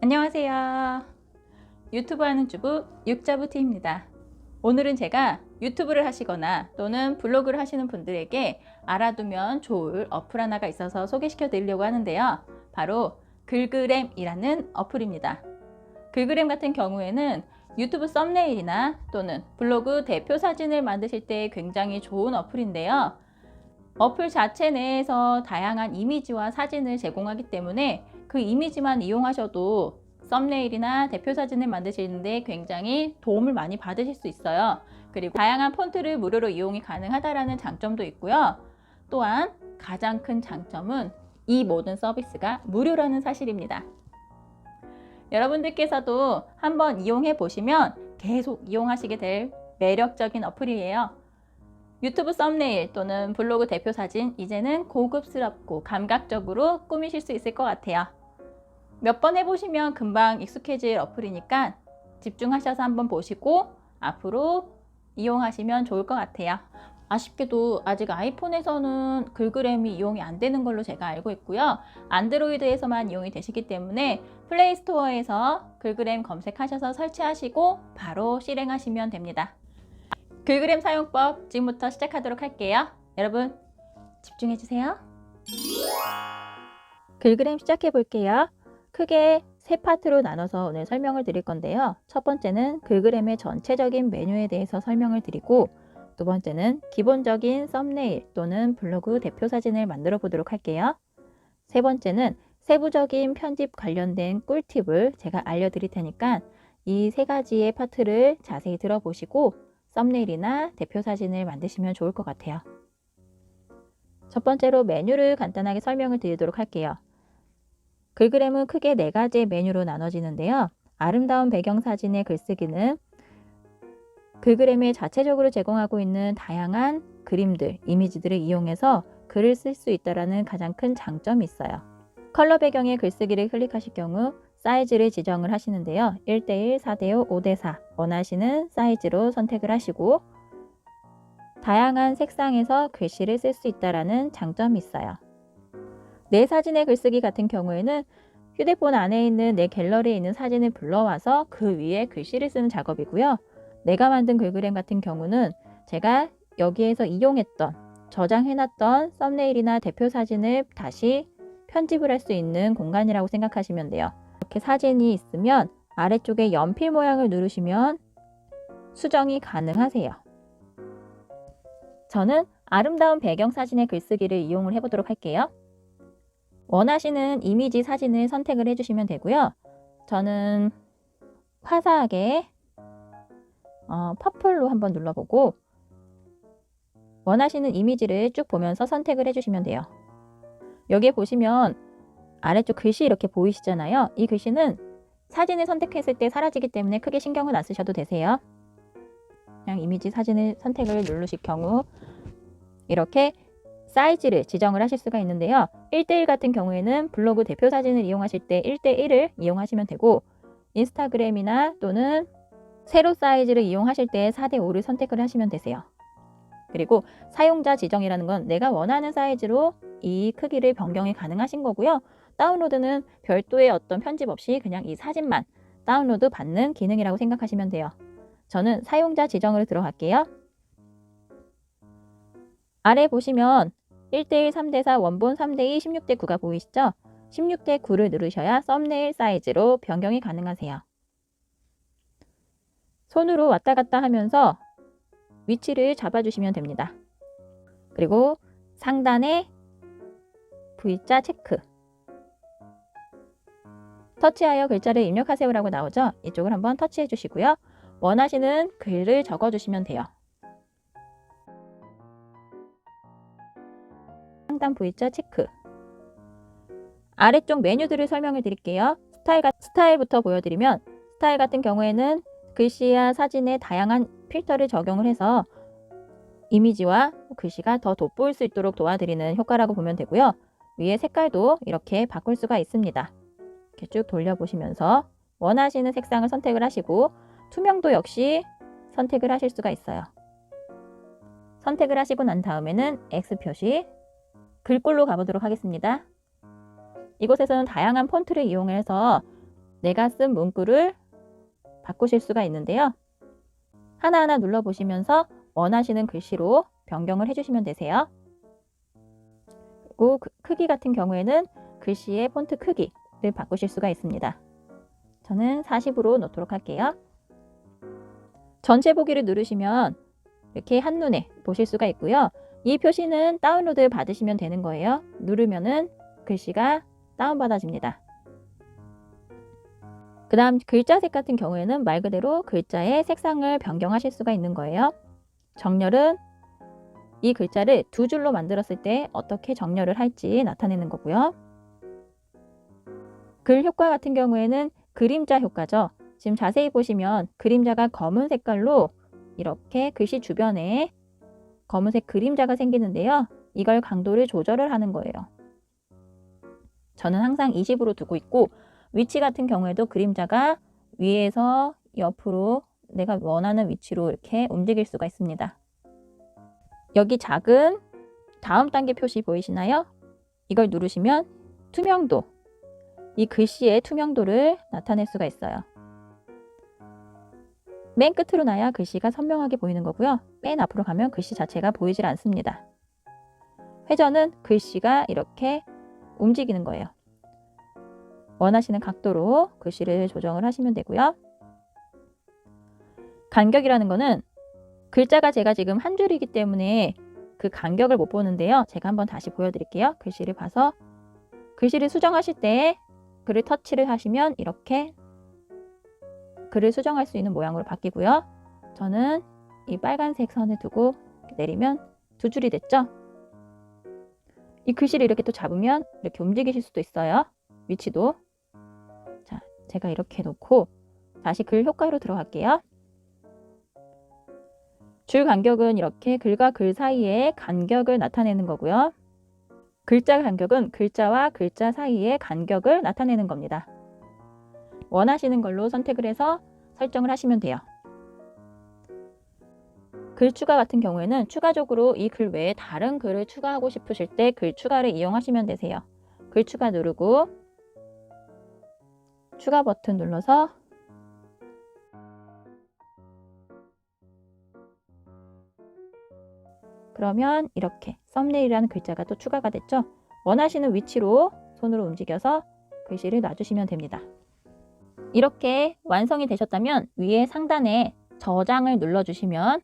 안녕하세요. 유튜브 하는 주부 육자부티입니다. 오늘은 제가 유튜브를 하시거나 또는 블로그를 하시는 분들에게 알아두면 좋을 어플 하나가 있어서 소개시켜 드리려고 하는데요. 바로 글그램이라는 어플입니다. 글그램 같은 경우에는 유튜브 썸네일이나 또는 블로그 대표 사진을 만드실 때 굉장히 좋은 어플인데요. 어플 자체 내에서 다양한 이미지와 사진을 제공하기 때문에 그 이미지만 이용하셔도 썸네일이나 대표 사진을 만드시는데 굉장히 도움을 많이 받으실 수 있어요. 그리고 다양한 폰트를 무료로 이용이 가능하다는 장점도 있고요. 또한 가장 큰 장점은 이 모든 서비스가 무료라는 사실입니다. 여러분들께서도 한번 이용해 보시면 계속 이용하시게 될 매력적인 어플이에요. 유튜브 썸네일 또는 블로그 대표 사진, 이제는 고급스럽고 감각적으로 꾸미실 수 있을 것 같아요. 몇 번 해보시면 금방 익숙해질 어플이니까 집중하셔서 한번 보시고 앞으로 이용하시면 좋을 것 같아요. 아쉽게도 아직 아이폰에서는 글그램이 이용이 안 되는 걸로 제가 알고 있고요. 안드로이드에서만 이용이 되시기 때문에 플레이스토어에서 글그램 검색하셔서 설치하시고 바로 실행하시면 됩니다. 글그램 사용법 지금부터 시작하도록 할게요. 여러분 집중해주세요. 글그램 시작해 볼게요. 크게 세 파트로 나눠서 오늘 설명을 드릴 건데요. 첫 번째는 글그램의 전체적인 메뉴에 대해서 설명을 드리고, 두 번째는 기본적인 썸네일 또는 블로그 대표 사진을 만들어 보도록 할게요. 세 번째는 세부적인 편집 관련된 꿀팁을 제가 알려드릴 테니까 이 세 가지의 파트를 자세히 들어보시고 썸네일이나 대표 사진을 만드시면 좋을 것 같아요. 첫 번째로 메뉴를 간단하게 설명을 드리도록 할게요. 글그램은 크게 네 가지의 메뉴로 나눠지는데요. 아름다운 배경 사진의 글쓰기는 글그램이 자체적으로 제공하고 있는 다양한 그림들, 이미지들을 이용해서 글을 쓸 수 있다는 가장 큰 장점이 있어요. 컬러 배경의 글쓰기를 클릭하실 경우 사이즈를 지정을 하시는데요. 1:1, 4:5, 5:4 원하시는 사이즈로 선택을 하시고 다양한 색상에서 글씨를 쓸 수 있다는 장점이 있어요. 내 사진의 글쓰기 같은 경우에는 휴대폰 안에 있는 내 갤러리에 있는 사진을 불러와서 그 위에 글씨를 쓰는 작업이고요. 내가 만든 글그램 같은 경우는 제가 여기에서 이용했던, 저장해놨던 썸네일이나 대표 사진을 다시 편집을 할 수 있는 공간이라고 생각하시면 돼요. 이렇게 사진이 있으면 아래쪽에 연필 모양을 누르시면 수정이 가능하세요. 저는 아름다운 배경 사진의 글쓰기를 이용을 해보도록 할게요. 원하시는 이미지 사진을 선택을 해주시면 되고요. 저는 화사하게 퍼플로 한번 눌러보고 원하시는 이미지를 쭉 보면서 선택을 해주시면 돼요. 여기에 보시면 아래쪽 글씨 이렇게 보이시잖아요. 이 글씨는 사진을 선택했을 때 사라지기 때문에 크게 신경은 안 쓰셔도 되세요. 그냥 이미지 사진을 선택을 누르실 경우 이렇게 사이즈를 지정을 하실 수가 있는데요. 1:1 같은 경우에는 블로그 대표 사진을 이용하실 때 1:1을 이용하시면 되고, 인스타그램이나 또는 세로 사이즈를 이용하실 때 4:5를 선택을 하시면 되세요. 그리고 사용자 지정이라는 건 내가 원하는 사이즈로 이 크기를 변경이 가능하신 거고요. 다운로드는 별도의 어떤 편집 없이 그냥 이 사진만 다운로드 받는 기능이라고 생각하시면 돼요. 저는 사용자 지정으로 들어갈게요. 아래 보시면 1:1, 3:4, 원본 3:2, 16:9가 보이시죠? 16:9를 누르셔야 썸네일 사이즈로 변경이 가능하세요. 손으로 왔다 갔다 하면서 위치를 잡아주시면 됩니다. 그리고 상단에 V자 체크, 터치하여 글자를 입력하세요라고 나오죠? 이쪽을 한번 터치해 주시고요. 원하시는 글을 적어주시면 돼요. 상단 V자 체크. 아래쪽 메뉴들을 설명을 드릴게요. 스타일부터 보여드리면, 스타일 같은 경우에는 글씨와 사진에 다양한 필터를 적용을 해서 이미지와 글씨가 더 돋보일 수 있도록 도와드리는 효과라고 보면 되고요. 위에 색깔도 이렇게 바꿀 수가 있습니다. 이렇게 쭉 돌려보시면서 원하시는 색상을 선택을 하시고, 투명도 역시 선택을 하실 수가 있어요. 선택을 하시고 난 다음에는 X 표시, 글꼴로 가보도록 하겠습니다. 이곳에서는 다양한 폰트를 이용해서 내가 쓴 문구를 바꾸실 수가 있는데요. 하나하나 눌러보시면서 원하시는 글씨로 변경을 해주시면 되세요. 그리고 크기 같은 경우에는 글씨의 폰트 크기를 바꾸실 수가 있습니다. 저는 40으로 놓도록 할게요. 전체 보기를 누르시면 이렇게 한눈에 보실 수가 있고요. 이 표시는 다운로드 받으시면 되는 거예요. 누르면은 글씨가 다운받아집니다. 그 다음 글자색 같은 경우에는 말 그대로 글자의 색상을 변경하실 수가 있는 거예요. 정렬은 이 글자를 두 줄로 만들었을 때 어떻게 정렬을 할지 나타내는 거고요. 글 효과 같은 경우에는 그림자 효과죠. 지금 자세히 보시면 그림자가 검은 색깔로 이렇게 글씨 주변에 검은색 그림자가 생기는데요. 이걸 강도를 조절을 하는 거예요. 저는 항상 20으로 두고 있고 위치 같은 경우에도 그림자가 위에서 옆으로 내가 원하는 위치로 이렇게 움직일 수가 있습니다. 여기 작은 다음 단계 표시 보이시나요? 이걸 누르시면 투명도, 이 글씨의 투명도를 나타낼 수가 있어요. 맨 끝으로 놔야 글씨가 선명하게 보이는 거고요. 맨 앞으로 가면 글씨 자체가 보이질 않습니다. 회전은 글씨가 이렇게 움직이는 거예요. 원하시는 각도로 글씨를 조정을 하시면 되고요. 간격이라는 거는 글자가 제가 지금 한 줄이기 때문에 그 간격을 못 보는데요. 제가 한번 다시 보여드릴게요. 글씨를 봐서 글씨를 수정하실 때 글을 터치를 하시면 이렇게 글을 수정할 수 있는 모양으로 바뀌고요. 저는 이 빨간색 선을 두고 내리면 두 줄이 됐죠? 이 글씨를 이렇게 또 잡으면 이렇게 움직이실 수도 있어요. 위치도. 자, 제가 이렇게 놓고 다시 글 효과로 들어갈게요. 줄 간격은 이렇게 글과 글 사이의 간격을 나타내는 거고요. 글자 간격은 글자와 글자 사이의 간격을 나타내는 겁니다. 원하시는 걸로 선택을 해서 설정을 하시면 돼요. 글 추가 같은 경우에는 추가적으로 이 글 외에 다른 글을 추가하고 싶으실 때 글 추가를 이용하시면 되세요. 글 추가 누르고 추가 버튼 눌러서 그러면 이렇게 썸네일이라는 글자가 또 추가가 됐죠. 원하시는 위치로 손으로 움직여서 글씨를 놔주시면 됩니다. 이렇게 완성이 되셨다면 위에 상단에 저장을 눌러주시면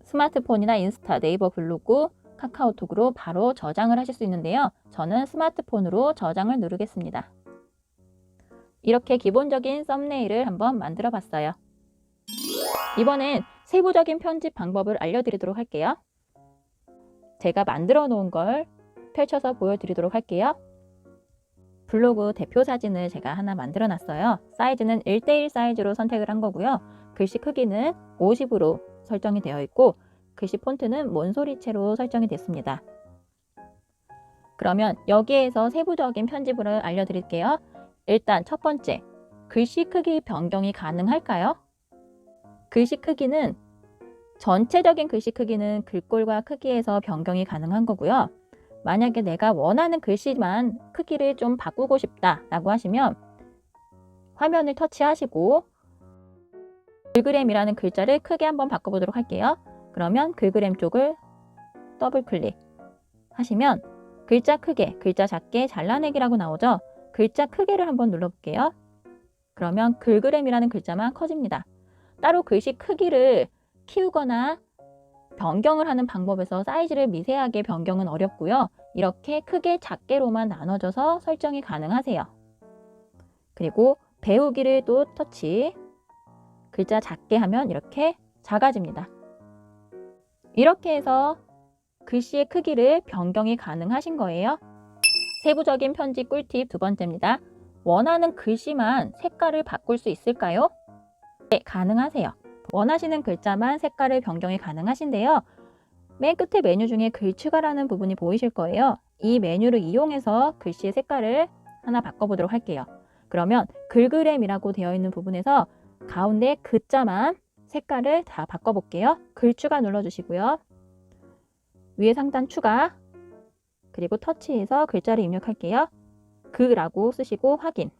스마트폰이나 인스타, 네이버 블로그, 카카오톡으로 바로 저장을 하실 수 있는데요. 저는 스마트폰으로 저장을 누르겠습니다. 이렇게 기본적인 썸네일을 한번 만들어 봤어요. 이번엔 세부적인 편집 방법을 알려드리도록 할게요. 제가 만들어 놓은 걸 펼쳐서 보여드리도록 할게요. 블로그 대표 사진을 제가 하나 만들어 놨어요. 사이즈는 1:1 사이즈로 선택을 한 거고요. 글씨 크기는 50으로 설정이 되어 있고 글씨 폰트는 몬소리체로 설정이 됐습니다. 그러면 여기에서 세부적인 편집을 알려드릴게요. 일단 첫 번째, 글씨 크기 변경이 가능할까요? 글씨 크기는 전체적인 글씨 크기는 글꼴과 크기에서 변경이 가능한 거고요. 만약에 내가 원하는 글씨만 크기를 좀 바꾸고 싶다라고 하시면 화면을 터치하시고 글그램이라는 글자를 크게 한번 바꿔보도록 할게요. 그러면 글그램 쪽을 더블 클릭 하시면 글자 크게, 글자 작게 잘라내기라고 나오죠. 글자 크기를 한번 눌러볼게요. 그러면 글그램이라는 글자만 커집니다. 따로 글씨 크기를 키우거나 변경을 하는 방법에서 사이즈를 미세하게 변경은 어렵고요. 이렇게 크게 작게로만 나눠져서 설정이 가능하세요. 그리고 배우기를 또 터치, 글자 작게 하면 이렇게 작아집니다. 이렇게 해서 글씨의 크기를 변경이 가능하신 거예요. 세부적인 편집 꿀팁 두 번째입니다. 원하는 글씨만 색깔을 바꿀 수 있을까요? 네, 가능하세요. 원하시는 글자만 색깔을 변경이 가능하신데요. 맨 끝에 메뉴 중에 글 추가라는 부분이 보이실 거예요. 이 메뉴를 이용해서 글씨의 색깔을 하나 바꿔보도록 할게요. 그러면 글그램이라고 되어 있는 부분에서 가운데 글자만 색깔을 다 바꿔볼게요. 글 추가 눌러주시고요. 위에 상단 추가, 그리고 터치해서 글자를 입력할게요. 그라고 쓰시고 확인.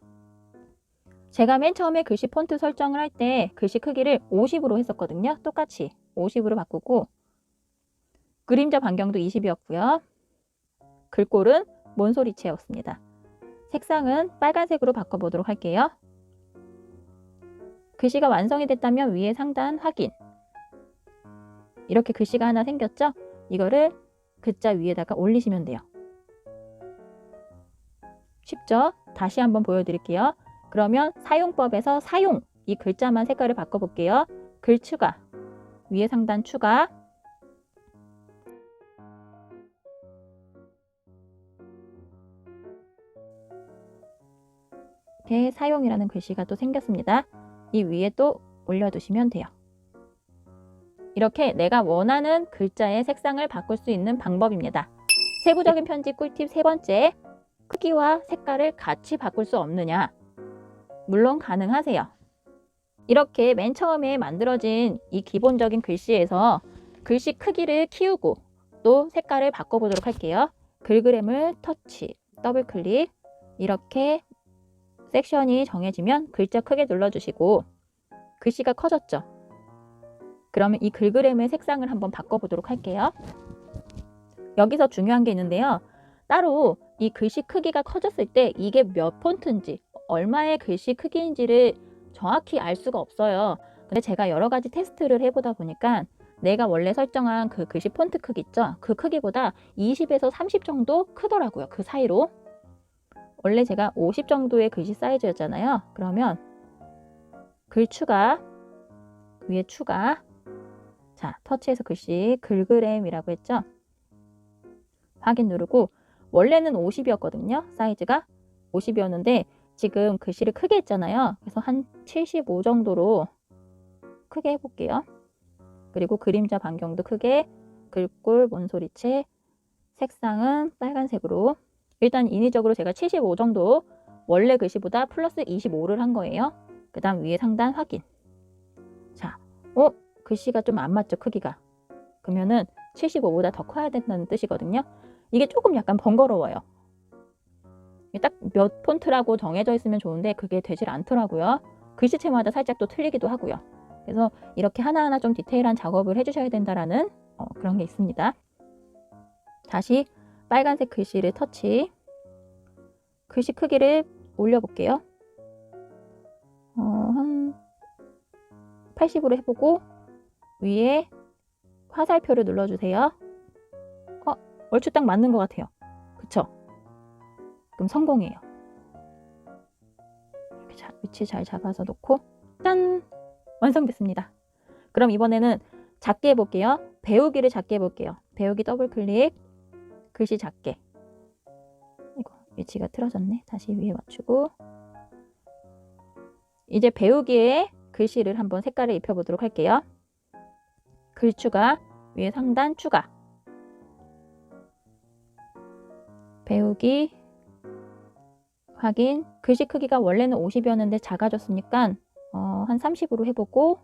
제가 맨 처음에 글씨 폰트 설정을 할 때 글씨 크기를 50으로 했었거든요. 똑같이 50으로 바꾸고 그림자 반경도 20이었고요. 글꼴은 몬소리체였습니다. 색상은 빨간색으로 바꿔보도록 할게요. 글씨가 완성이 됐다면 위에 상단 확인. 이렇게 글씨가 하나 생겼죠? 이거를 글자 위에다가 올리시면 돼요. 쉽죠? 다시 한번 보여드릴게요. 그러면 사용법에서 사용, 이 글자만 색깔을 바꿔볼게요. 글 추가, 위에 상단 추가, 이렇게 사용이라는 글씨가 또 생겼습니다. 이 위에 또 올려두시면 돼요. 이렇게 내가 원하는 글자의 색상을 바꿀 수 있는 방법입니다. 세부적인 편집 꿀팁 세 번째, 크기와 색깔을 같이 바꿀 수 없느냐? 물론 가능하세요. 이렇게 맨 처음에 만들어진 이 기본적인 글씨에서 글씨 크기를 키우고 또 색깔을 바꿔보도록 할게요. 글그램을 터치, 더블 클릭, 이렇게 섹션이 정해지면 글자 크게 눌러주시고 글씨가 커졌죠? 그러면 이 글그램의 색상을 한번 바꿔보도록 할게요. 여기서 중요한 게 있는데요. 따로 이 글씨 크기가 커졌을 때 이게 몇 폰트인지 얼마의 글씨 크기인지를 정확히 알 수가 없어요. 근데 제가 여러 가지 테스트를 해보다 보니까 내가 원래 설정한 그 글씨 폰트 크기 있죠? 그 크기보다 20에서 30 정도 크더라고요. 그 사이로. 원래 제가 50 정도의 글씨 사이즈였잖아요. 그러면 글 추가, 위에 추가, 자, 터치해서 글씨 글그램이라고 했죠? 확인 누르고 원래는 50이었거든요. 사이즈가 50이었는데 지금 글씨를 크게 했잖아요. 그래서 한 75 정도로 크게 해볼게요. 그리고 그림자 반경도 크게, 글꼴 몬소리체, 색상은 빨간색으로. 일단 인위적으로 제가 75 정도 원래 글씨보다 플러스 25를 한 거예요. 그 다음 위에 상단 확인. 자, 글씨가 좀 안 맞죠, 크기가. 그러면은 75보다 더 커야 된다는 뜻이거든요. 이게 조금 약간 번거로워요. 딱 몇 폰트라고 정해져 있으면 좋은데 그게 되질 않더라고요. 글씨체마다 살짝 또 틀리기도 하고요. 그래서 이렇게 하나하나 좀 디테일한 작업을 해주셔야 된다라는 그런 게 있습니다. 다시 빨간색 글씨를 터치, 글씨 크기를 올려볼게요. 한 80으로 해보고 위에 화살표를 눌러주세요. 얼추 딱 맞는 것 같아요. 그쵸? 그럼 성공이에요. 이렇게 위치 잘 잡아서 놓고 짠! 완성됐습니다. 그럼 이번에는 작게 해볼게요. 배우기를 작게 해볼게요. 배우기 더블 클릭, 글씨 작게. 이거 위치가 틀어졌네. 다시 위에 맞추고 이제 배우기에 글씨를 한번 색깔을 입혀보도록 할게요. 글 추가, 위에 상단 추가, 배우기 확인. 글씨 크기가 원래는 50이었는데 작아졌으니까 한 30으로 해보고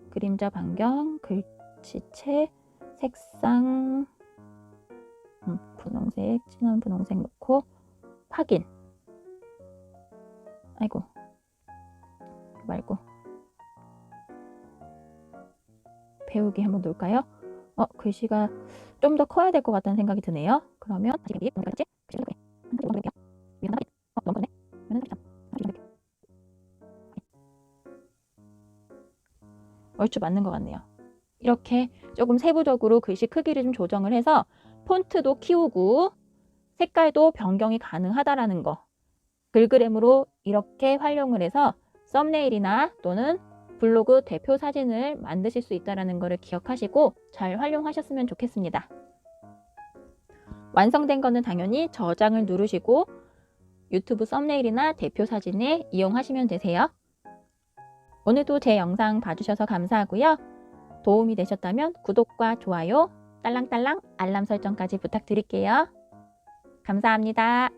그림자 반경, 글씨체, 색상 분홍색, 진한 분홍색 넣고 확인. 아이고 말고 배우기 한번 놓을까요? 글씨가 좀 더 커야 될 것 같다는 생각이 드네요. 그러면 다시 여기 뭔가 있지? 너무 크네. 얼추 맞는 것 같네요. 이렇게 조금 세부적으로 글씨 크기를 좀 조정을 해서 폰트도 키우고 색깔도 변경이 가능하다라는 거. 글그램으로 이렇게 활용을 해서 썸네일이나 또는 블로그 대표 사진을 만드실 수 있다는 것을 기억하시고 잘 활용하셨으면 좋겠습니다. 완성된 거는 당연히 저장을 누르시고 유튜브 썸네일이나 대표 사진에 이용하시면 되세요. 오늘도 제 영상 봐주셔서 감사하고요. 도움이 되셨다면 구독과 좋아요, 딸랑딸랑 알람 설정까지 부탁드릴게요. 감사합니다.